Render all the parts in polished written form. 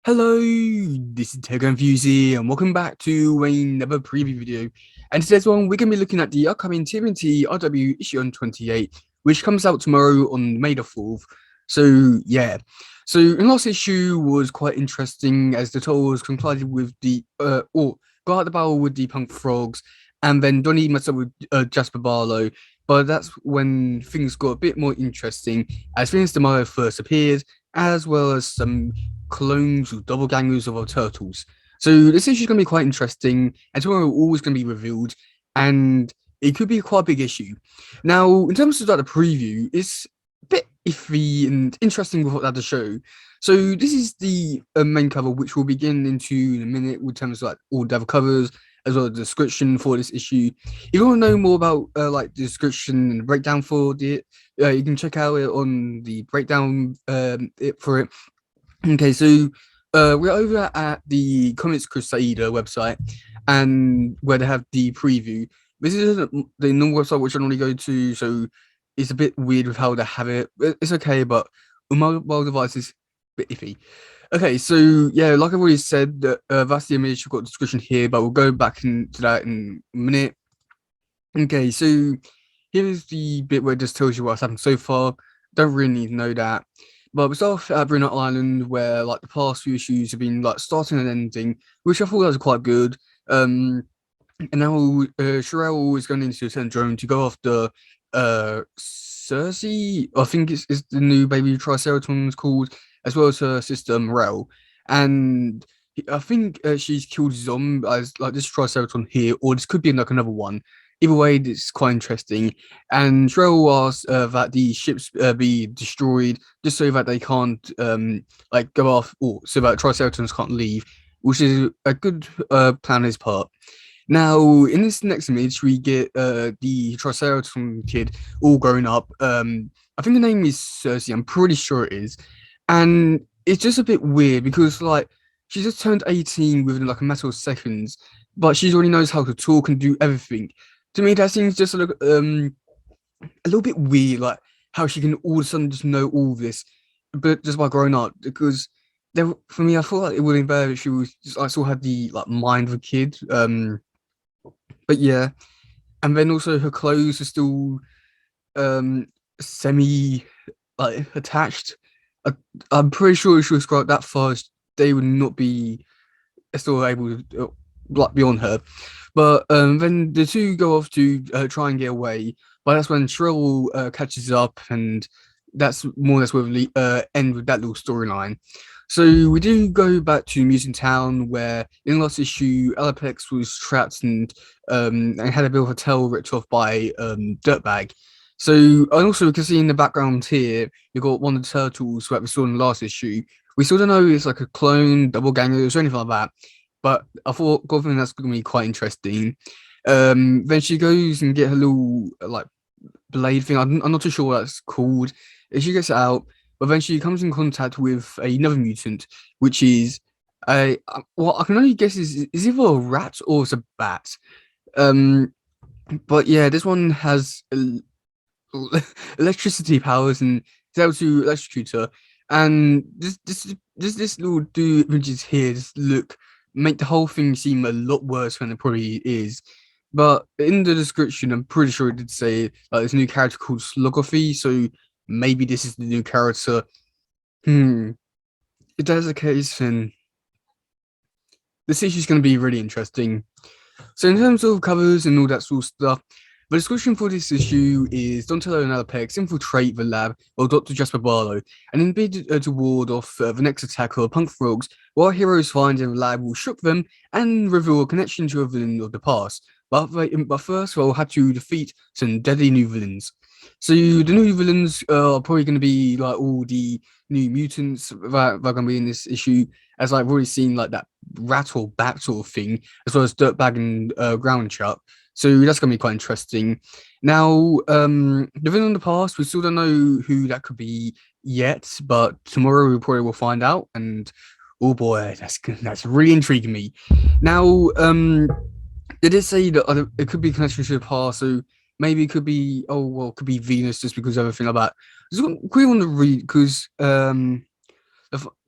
Hello, this is teddygaming and welcome back to another preview video. And today's one, we're going to be looking at the upcoming tmnt RW issue on 28, which comes out tomorrow on May the 4th. So, yeah. So, the last issue was quite interesting as the totals concluded with or got out the battle with the Punk Frogs, and then Donnie met up with Jasper Barlow. But that's when things got a bit more interesting as Venus Demaro first appeared, as well as some clones or doppelgangers of our turtles. So this issue is going to be quite interesting, and tomorrow always going to be revealed, and it could be quite a big issue. Now, in terms of like the preview, it's a bit iffy and interesting with what the show. So this is the main cover, which we'll begin into in a minute with terms of like all the other covers as well as the description for this issue. If you want to know more about like the description and breakdown for it, you can check out it on the breakdown for it. Okay, so we're over at the Comics Crusader website, and where they have the preview. This isn't the normal website which I normally go to, so it's a bit weird with how they have it. It's okay, but on mobile devices, a bit iffy. Okay, so yeah, like I've already said, that's the image. I've got a description here, but we'll go back into that in a minute. Okay, so here's the bit where it just tells you what's happened so far. Don't really need to know that. But we start off at Bruno Island, where like the past few issues have been like starting and ending, which I thought was quite good. And now Sherelle is going into the drone to go after Cersei. I think it's the new baby Triceratons called, as well as her sister Morel. And I think she's killed zombies like this Triceraton here, or this could be like another one. Either way, it's quite interesting. And Sherelle asks that the ships be destroyed just so that they can't like go off, or so that Triceratons can't leave, which is a good plan on his part. Now, in this next image, we get the Triceraton kid all grown up. I think the name is Cersei. I'm pretty sure it is, and it's just a bit weird because like she just turned 18 within like a matter of seconds, but she already knows how to talk and do everything. To me, that seems just a little bit weird, like how she can all of a sudden just know all this, but just by growing up. Because there, for me, I thought like it would be better if she was just I still had the like mind of a kid. But yeah, and then also her clothes are still um semi like attached. I, I'm pretty sure if she was grown up that fast, they would not be still able to like be on her. But then the two go off to try and get away. But that's when Shrill catches up, and that's more or less where we end with that little storyline. So we do go back to Mutant Town, where in the last issue, Alapex was trapped and had a bit of a tail ripped off by Dirtbag. So, and also we can see in the background here, you've got one of the turtles that we saw in the last issue. We still don't know if it's like a clone, double ganger, or anything like that. But I thought God think that's gonna be quite interesting. Then she goes and get her little like blade thing. I'm not too sure what that's called. And she gets it out, but then she comes in contact with another mutant, which is a well, I can only guess is either a rat or it's a bat. Um, but yeah, this one has electricity powers and is able to electrocute her. And this little dude images here just look make the whole thing seem a lot worse than it probably is. But in the description, I'm pretty sure it did say like this new character called Slogothy, so maybe this is the new character. Hmm. If that's the case, then this issue is going to be really interesting. So in terms of covers and all that sort of stuff, the description for this issue is Donatello and Alapex infiltrate the lab of Dr. Jasper Barlow and then bid to ward off the next attack of punk frogs, while heroes find in the lab will shock them and reveal a connection to a villain of the past. But first, they'll have to defeat some deadly new villains. So the new villains are probably going to be like all the new mutants that are going to be in this issue, as I've already seen like that rat or bat sort of thing, as well as Dirtbag and Ground Chuck. So that's going to be quite interesting. Now, the villain in the past, we still don't know who that could be yet, but tomorrow we probably will find out. And oh boy, that's really intriguing me. Now, they did say that it could be connected to the past, so maybe it could be it could be Venus just because of everything like that. I just quickly want to read because the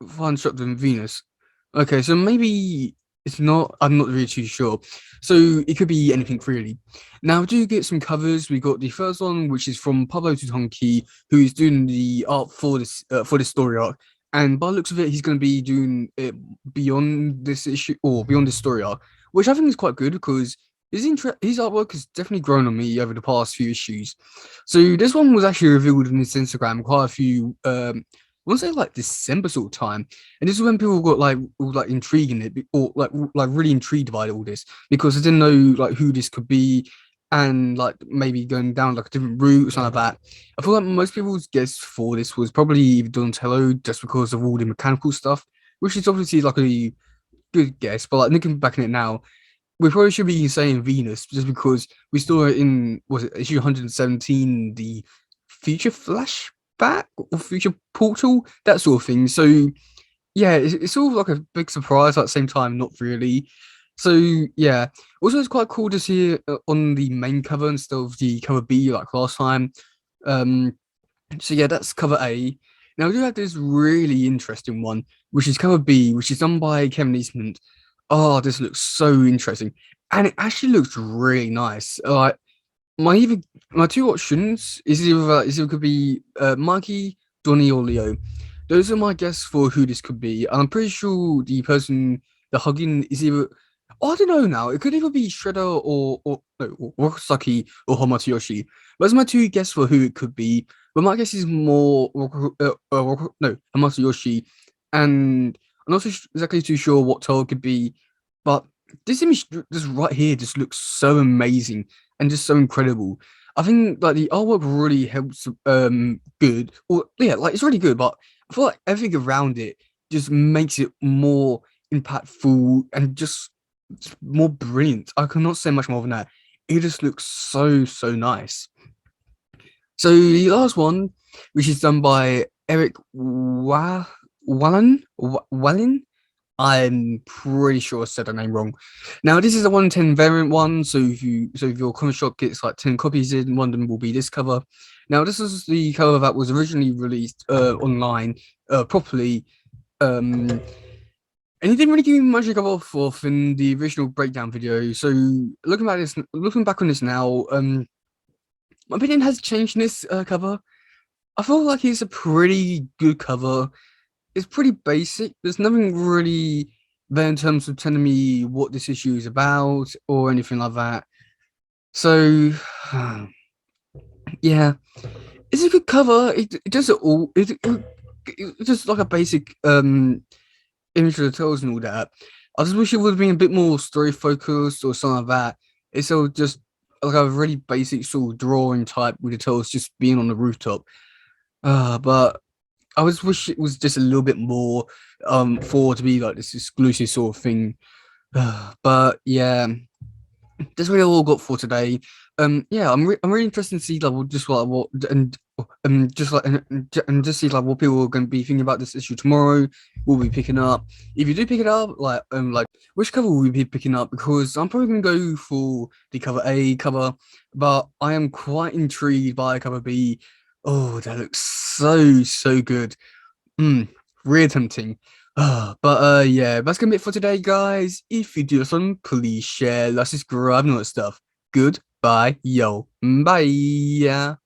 fun struck in Venus. Okay, so maybe it's not. I'm not really too sure. So it could be anything really. Now, we do get some covers. We got the first one, which is from Pablo Tutonki, who is doing the art for this story arc. And by the looks of it, he's going to be doing it beyond this issue or beyond this story arc, which I think is quite good because his artwork has definitely grown on me over the past few issues. So this one was actually revealed on his Instagram quite a few. I want to say like December sort of time, and this is when people got like intrigued in it, or like really intrigued by all this because they didn't know like who this could be, and like maybe going down like a different route or something like that. I feel like most people's guess for this was probably either Donatello just because of all the mechanical stuff, which is obviously like a good guess. But like looking back in it now, we probably should be saying Venus just because we saw it in was it issue 117, the future flashback or future portal, that sort of thing. So yeah, it's all like a big surprise at the same time, not really. So yeah, also it's quite cool to see it on the main cover instead of the cover B like last time. Um, so yeah, that's cover A. Now we do have this really interesting one, which is cover B, which is done by Kevin Eastman. Oh, this looks so interesting, and it actually looks really nice. Like my either my two options is it could be Mikey, Donny, or Leo. Those are my guess for who this could be. And I'm pretty sure the person the hugging is either I don't know now. It could either be Shredder or no, or Rokosaki or Hamatsuyoshi. Those are my two guess for who it could be. But my guess is more no Hamatsuyoshi, and I'm not exactly too sure what tale it could be. But this image just right here just looks so amazing and just so incredible. I think like the artwork really helps good or yeah, like it's really good, but I feel like everything around it just makes it more impactful and just more brilliant. I cannot say much more than that. It just looks so nice. So the last one, which is done by Eric Wallin, I'm pretty sure I said the name wrong. Now this is a 110 variant one, so if your comic shop gets like 10 copies in, one of them will be this cover. Now this is the cover that was originally released online properly. Um and he didn't really give me much to go off of in the original breakdown video. So looking back on this now, my opinion has changed in this cover. I feel like it's a pretty good cover. It's pretty basic. There's nothing really there in terms of telling me what this issue is about or anything like that. So, yeah, it's a good cover. It does it all. It's just like a basic image of the tales and all that. I just wish it would have been a bit more story focused or something like that. It's all just like a really basic sort of drawing type with the tales just being on the rooftop. But I was wish it was just a little bit more for to be like this exclusive sort of thing. But yeah, that's really all I got for today. Yeah, I'm really interested to see like just what just like and just see like what people are going to be thinking about this issue tomorrow. We'll be picking up. If you do pick it up, like which cover will we be picking up? Because I'm probably going to go for the cover A cover, but I am quite intrigued by cover B. Oh, that looks so good. Mm, Real tempting. But yeah, that's gonna be it for today, guys. If you do this one, please share, like, subscribe, and all that stuff. Goodbye, yo. Bye.